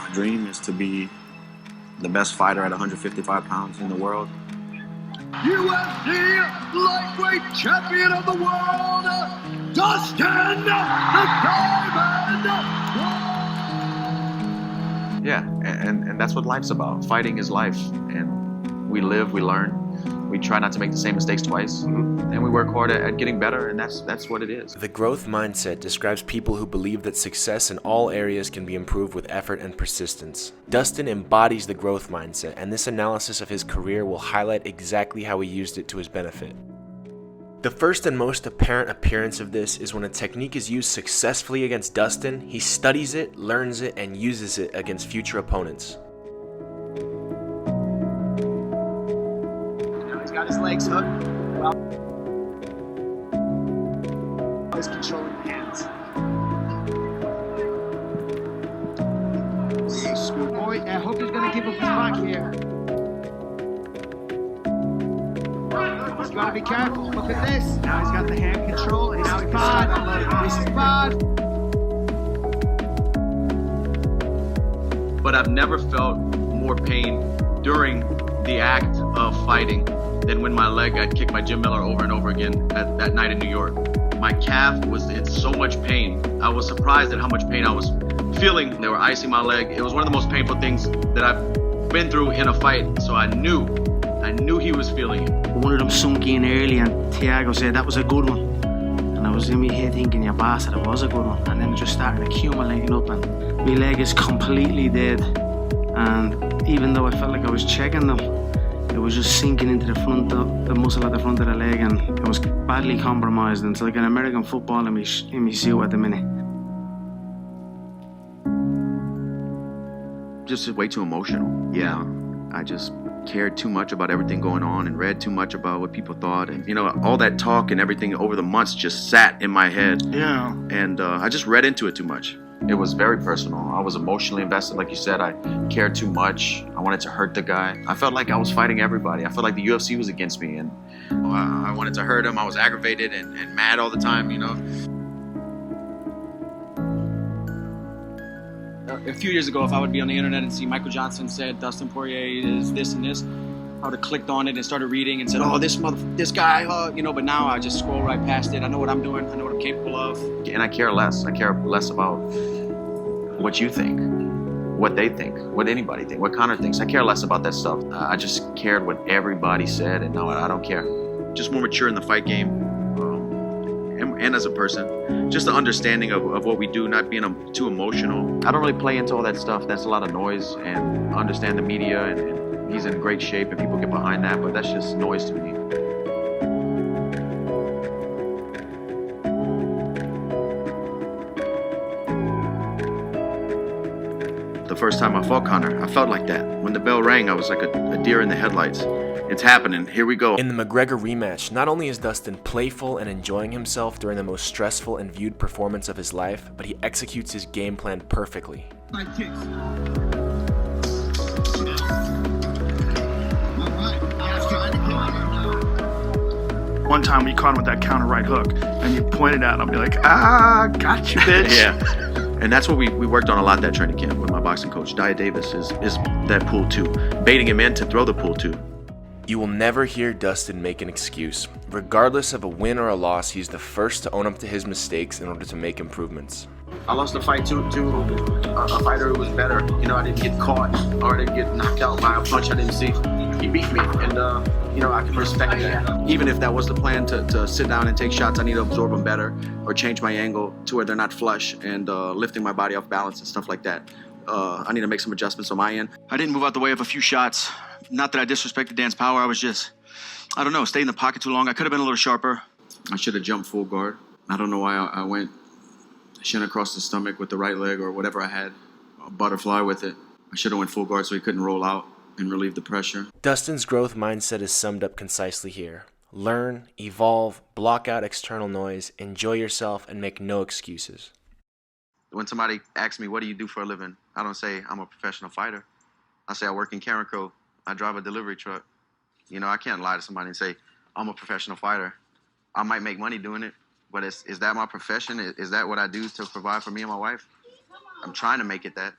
My dream is to be the best fighter at 155 pounds in the world. UFC lightweight champion of the world, Dustin the Diamond. Yeah, and that's what life's about. Fighting is life, and we live, we learn. We try not to make the same mistakes twice, and we work hard at getting better, and that's what it is. The growth mindset describes people who believe that success in all areas can be improved with effort and persistence. Dustin embodies the growth mindset, and this analysis of his career will highlight exactly how he used it to his benefit. The first and most apparent appearance of this is when a technique is used successfully against Dustin, he studies it, learns it, and uses it against future opponents. Got his legs hooked. Well, he's controlling the hands. Good boy. Hook is going to give up his back here. He's got to be careful. Look at this. Now he's got the hand control. This is bad. This is bad. But I've never felt more pain during the act of fighting than when my leg, I'd kick my Jim Miller over and over again that night in New York. My calf was in so much pain. I was surprised at how much pain I was feeling. They were icing my leg. It was one of the most painful things that I've been through in a fight. So I knew he was feeling it. One of them sunk in early and Thiago said that was a good one. And I was in my head thinking, yeah, bastard, it was a good one. And then it just started accumulating up and my leg is completely dead. And even though I felt like I was checking them, it was just sinking into the front, the muscle at the front of the leg, and it was badly compromised. And it's like an American football in my suit at the minute. Just way too emotional. Yeah, I just cared too much about everything going on and read too much about what people thought. And, all that talk and everything over the months just sat in my head. Yeah. And I just read into it too much. It was very personal. I was emotionally invested. Like you said, I cared too much. I wanted to hurt the guy. I felt like I was fighting everybody. I felt like the UFC was against me, and I wanted to hurt him. I was aggravated and mad all the time, A few years ago, if I would be on the internet and see Michael Johnson said Dustin Poirier is this and this, I would have clicked on it and started reading and said, oh, this guy, but now I just scroll right past it. I know what I'm doing. I know what I'm capable of. And I care less. I care less about what you think, what they think, what anybody thinks, what Conor thinks. I care less about that stuff. I just cared what everybody said, and now I don't care. Just more mature in the fight game, and as a person. Just the understanding of what we do, not being too emotional. I don't really play into all that stuff. That's a lot of noise, and understand the media, and he's in great shape and people get behind that, but that's just noise to me. The first time I fought Conor, I felt like that. When the bell rang, I was like a deer in the headlights. It's happening. Here we go. In the McGregor rematch, not only is Dustin playful and enjoying himself during the most stressful and viewed performance of his life, but he executes his game plan perfectly. One time we caught him with that counter right hook, and you pointed at him, I'll be like, got you, bitch. Yeah. And that's what we worked on a lot that training camp with my boxing coach. Dia Davis is that pull two, baiting him in to throw the pull two. You will never hear Dustin make an excuse. Regardless of a win or a loss, he's the first to own up to his mistakes in order to make improvements. I lost the fight to a fighter who was better. I didn't get caught or I didn't get knocked out by a punch I didn't see. He beat me, and I can respect that. Even if that was the plan to sit down and take shots, I need to absorb them better or change my angle to where they're not flush and lifting my body off balance and stuff like that. I need to make some adjustments on my end. I didn't move out the way of a few shots. Not that I disrespected Dan's power. I was just, stayed in the pocket too long. I could have been a little sharper. I should have jumped full guard. I don't know why I went shin across the stomach with the right leg or whatever I had. A butterfly with it. I should have went full guard so he couldn't roll out and relieve the pressure. Dustin's growth mindset is summed up concisely here. Learn, evolve, block out external noise, enjoy yourself, and make no excuses. When somebody asks me, what do you do for a living? I don't say I'm a professional fighter. I say I work in Cameco. I drive a delivery truck. I can't lie to somebody and say I'm a professional fighter. I might make money doing it, but is that my profession? Is that what I do to provide for me and my wife? I'm trying to make it that.